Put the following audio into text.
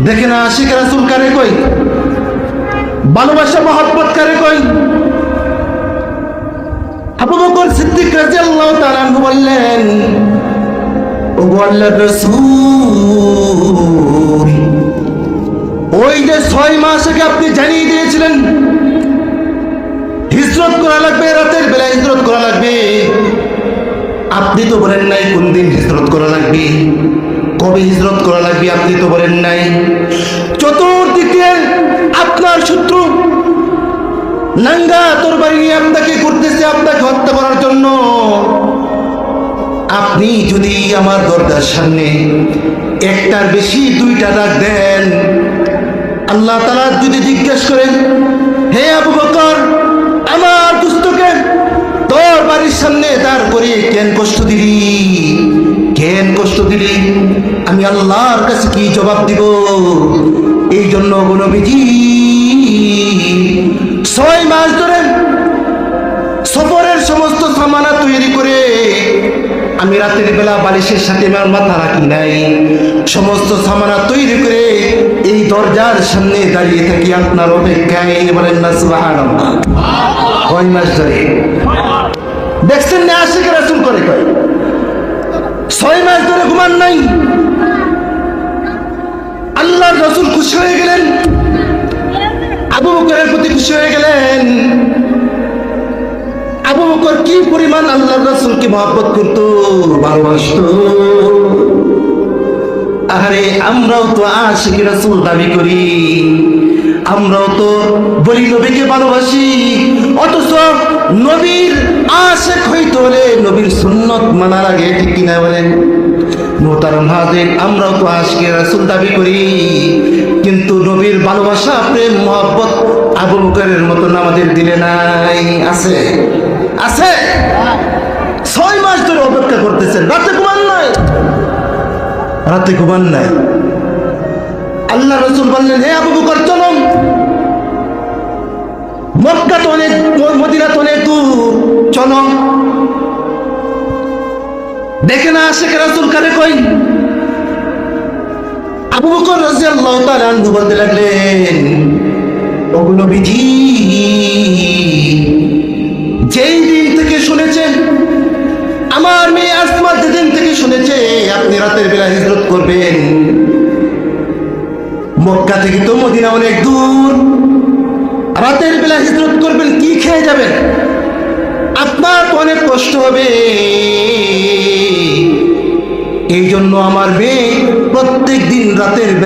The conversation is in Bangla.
দেখে না আশিক রাসূল কারে কই, ভালোবাসা মহব্বত কারে কই। আবু বকর সিদ্দিক রাদিয়াল্লাহু তাআলা আনহু বললেন, ওগো আল্লাহর রাসূল, ওই যে 6 মাস আগে আপনি জানিয়ে দিয়েছিলেন হিজরত করা লাগবে, রাতের বেলা হিজরত করা লাগবে, আপনি তো বলেন নাই কোন দিন হিজরত করা লাগবে, কবে হিজরত করা লাগবে আপনি তো বলেন নাই। চতুর্দিকে আপনার শত্রু নাঙ্গা তরবারি নিয়ে আপনাকে করতেছে, আপনাকে হত্যা করার জন্য। আপনি যদি আমার দরজার সামনে একটার বেশি 2টা ডাক দেন, আল্লাহ তাআলা যদি জিজ্ঞেস করেন, হে আবু বকর, আমার দুস্থকে তোর বাড়ির সামনে দাঁড় করে কেন কষ্ট দিলি, কেন কষ্ট দিলি, আমি আল্লাহর কাছে কি জবাব দিব? এই জন্য নবীজি 6 মাস ধরে সফরের সমস্ত সামানা তৈরি করে আমি রাতের বেলা বালিশের সাথে আমার মাথা রাখি নাই, সমস্ত সামানা তৈরি করে এই দরজার সামনে দাঁড়িয়ে থাকি আপনার অপেক্ষায়। বলেন না সুবহানাল্লাহ। 6 মাস ধরে দেখছেন না আশিক রাসূল করে কয় 6 মাস ধরে ঘুমান নাই। আল্লাহর রাসূল খুশি হয়ে গেলেন, আবু বকরের প্রতি খুশি হয়ে গেলেন। আবু বকর কি পরিমাণ আল্লাহর রাসূলকে মহব্বত করত, ভালোবাসত। আরে আমরাও তো আশিক রাসূল দাবি করি, আমরাও তো বলি নবীকে ভালোবাসি, অথচ নবীর আশিক হইতে হলে নবীর সুন্নত মানার আগে, ঠিক কিনা বলেন মুহতারাম হাজির? আমরাও তো আশিক রাসূল দাবি করি, কিন্তু নবীর ভালোবাসা প্রেম মহব্বত আবু বকরের মতন আমাদের দিলে নাই। আছে আছে 6 মাস ধরে অপেক্ষা করতেছেন, রাতে ঘুমান নাই, রাতে ঘুমান নাই। আল্লাহ রাসূল বললেন, হে আবু বকর চলো, মক্কা তো অনেক, মদিনা তো অনেক দূর, চলো। দেখে না আশিক রাসূল কারে কই। আবু বকর রাদিয়াল্লাহু তাআলা আনহু বলতে লাগলেন, ওগো নবীজি, যেই দিন থেকে শুনেছেন, আমার মেয়ে আসমা যেদিন থেকে শুনেছে আপনি রাতের বেলা হিজরত করবেন, মক্কা থেকে তো মদিনা অনেক দূর, রাতের বেলা হিজরত করবেন, কি খেয়ে যাবেন? আপনার অনেক কষ্ট হবে। এই জন্য আমার মেয়ে প্রত্যেক দিন রাতের